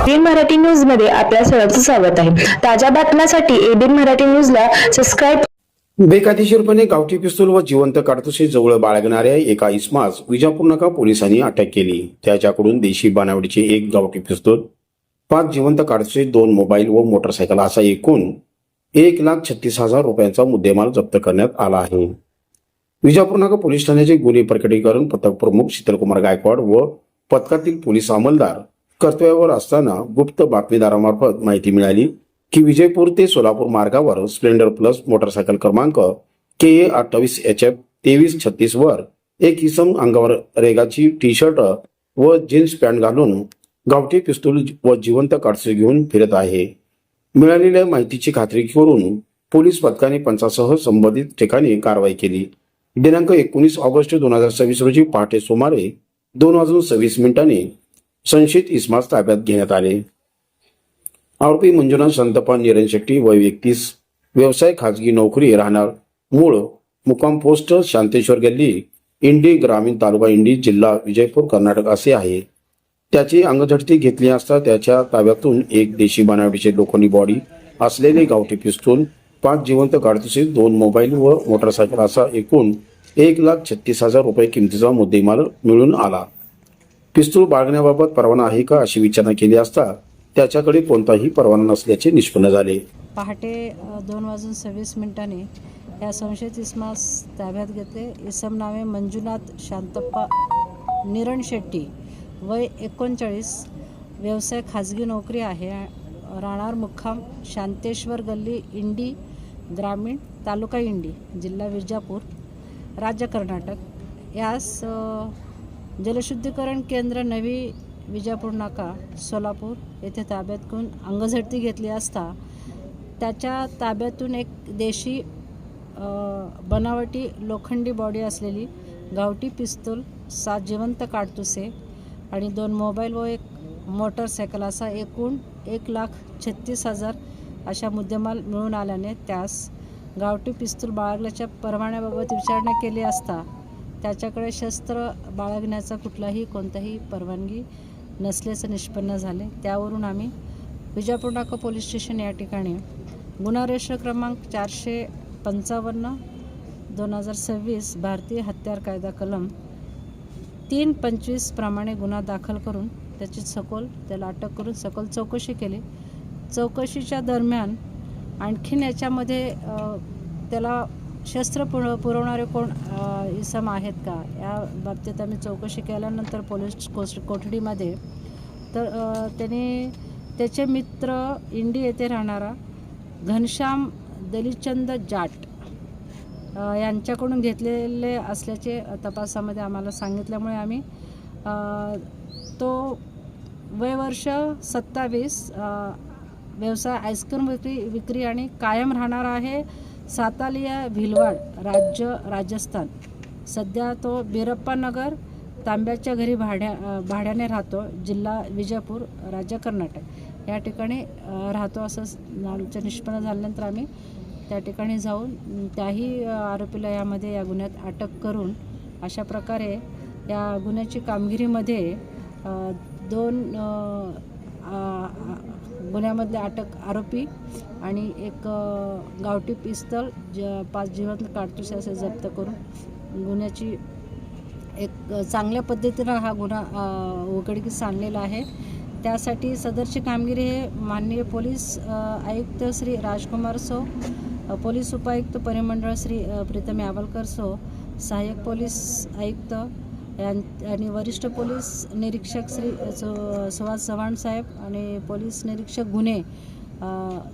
ABN Marathi news मध्ये आपल्या सर्वांचं स्वागत आहे। ताज्या बातम्यांसाठी एबीएन मराठी न्यूजला सबस्क्राइब। बेकायदेशीरपणे गावठी पिस्तूल व जिवंत काडतुसे जवळ बाळगणाऱ्या एका इसमास विजापूर नाका पोलिसांनी अटक केली। त्याच्याकडून देशी बनावटीचे एक गावठी पिस्तूल, 5 जिवंत काडतुसे, 2 मोबाईल व मोटरसायकल असा एकूण 1,36,000 रुपयांचा मुद्देमाल जप्त करण्यात आला आहे। विजापूर नाका पोलीस ठाण्याचे गुन्हे प्रकटीकरण पथक प्रमुख शीतलकुमार गायकवाड व पथकातील पोलीस अंमलदार कर्तव्यावर असताना गुप्त बातमीदारामार्फत माहिती मिळाली की विजयपूर ते सोलापूर मार्गावर स्प्लेंडर प्लस मोटरसायकल क्रमांक KA 28HF 2336 वर एक इसम अंगावर रेगाची टी-शर्ट व जीन्स पॅन्ट घालून गावठी पिस्तूल व जिवंत काडतुसे घेऊन फिरत आहे। मिळालेल्या माहितीची खात्री करून पोलीस पथकाने पंचासह संबंधित ठिकाणी कारवाई केली। दिनांक 19 ऑगस्ट 2026 रोजी पहाटे सुमारे 2:26 संशयित इसमास ताब्यात घेण्यात आले। आरोपी मंजुनाथ संतपान निरंजन शेट्टी, वय 31, व्यवसाय खाजगी नोकरी, राहणार मूळ मुक्काम पोस्ट शांतेश्वर गल्ली, इंडी, ग्रामीण तालुका इंडी, जिल्हा विजयपूर, कर्नाटक असे आहे। त्याची अंगझडती घेतली असता त्याच्या ताब्यातून एक देशी बनावटीचे लोखंडी बॉडी असलेले गावठी पिस्तूल, 5 जिवंत काडतुसे, 2 मोबाईल व मोटरसायकल असा एकूण 1,36,000 रुपये किमतीचा मुद्देमाल मिळून आला। पिस्तूल बाळगण्याबाबत परवाना आहे का अशी विचारणा केली असता त्याच्याकडे कोणताही परवाना नसल्याचे निष्पन्न झाले। पहाटे 2:26 या संशयित इसमास ताब्यात घेतले। इसम नावे मंजुनाथ शांतप्पा निरण शेट्टी, वय 39, व्यवसाय खाजगी नोकरी आहे, राहणार मुक्काम शांतेश्वर गल्ली, इंडी, ग्रामीण तालुका इंडी, जिल्हा विजापूर, राज्य कर्नाटक। यास जलशुद्धीकरण केंद्र नवी विजापूर नाका सोलापूर येथे ताब्यात घेऊन अंगझडती घेतली असता त्याच्या ताब्यातून एक देशी बनावटी लोखंडी बॉडी असलेली गावठी पिस्तूल, 7 जिवंत काडतुसे आणि 2 मोबाईल व एक मोटरसायकल असा एकूण 1,36,000 अशा मुद्देमाल मिळून आल्याने त्यास गावठी पिस्तूल बाळगल्याच्या परवान्याबाबत विचारणा केली असता त्याच्याकडे शस्त्र बाळगण्याचा कोणताही परवानगी नसल्याचे निष्पन्न झाले। त्यावरून आम्ही विजापूर नाका पोलीस स्टेशन या ठिकाणी गुन्हा रजिस्टर क्रमांक 455/2026 भारतीय हत्यार कायदा कलम 325 प्रमाणे गुन्हा दाखल करून त्याला अटक करून सखोल चौकशी केली। चौकशीच्या दरम्यान आणखीन याच्यामध्ये त्याला शस्त्र पुरवणारे कोण इसम आहेत का या बाबतीत आम्ही चौकशी केल्यानंतर पोलीस कोठडीमध्ये त्याने त्याचे मित्र इंडी येथे राहणारा घनश्याम दलिचंद जाट यांच्याकडून घेतलेले असल्याचे तपासामध्ये आम्हाला सांगितल्यामुळे आम्ही तो वयवर्ष 27, व्यवसाय आईस्क्रीम विक्री आणि कायम राहणार आहे सातालिया भिलवाड, राज्य राजस्थान। सध्या तो बिरप्पा नगर तांब्याच्या घरी भाड्याने राहतो, जिल्हा विजापूर, राज्य कर्नाटक या ठिकाणी राहतो असं नावाचं निष्पन्न झाल्यानंतर आम्ही त्या ठिकाणी जाऊन त्याही आरोपीला या गुन्ह्यात अटक करून अशा प्रकारे या गुन्ह्याची कामगिरीमध्ये 2 गुन्ह्यामधले अटक आरोपी आणि एक गावठी पिस्तल, 5 जिवंत काडतुसे असे जप्त करून गुन्ह्याची एक चांगल्या पद्धतीनं हा गुन्हा उघडकीस आणलेला आहे। त्यासाठी सदरची कामगिरी हे माननीय पोलीस आयुक्त श्री राजकुमार सो, पोलीस उपायुक्त परिमंडळ श्री प्रीतम यावलकर सो, सहाय्यक पोलीस आयुक्त आणि वरिष्ठ पोलीस निरीक्षक श्री सुहास चव्हाण साहेब आणि पोलीस निरीक्षक गुन्हे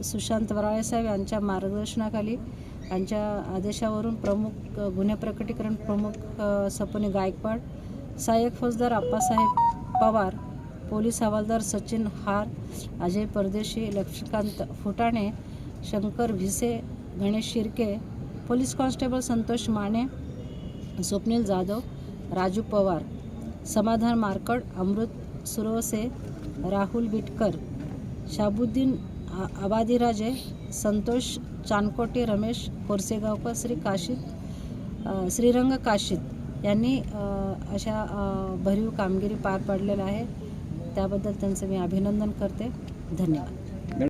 सुशांत वराळे साहेब यांच्या मार्गदर्शनाखाली यांच्या आदेशावरून प्रमुख गुन्हे प्रकटीकरण प्रमुख सपनी गायकवाड, सहाय्यक फौजदार आप्पासाहेब पवार, पोलीस हवालदार सचिन हार, अजय परदेशी, लक्ष्मीकांत फुटाणे, शंकर भिसे, गणेश शिर्के, पोलीस कॉन्स्टेबल संतोष माने, स्वप्नील जाधव, राजू पवार, समाधान मारकड, अमृत सुरवसे, राहुल बिटकर, शाबुद्दीन आबादीराजे, संतोष चानकोटे, रमेश कोरसेगावकर, श्रीरंग काशीद यांनी अशा भरीव कामगिरी पार पाडलेला आहे। त्याबद्दल त्यांचं मी अभिनंदन करते. धन्यवाद.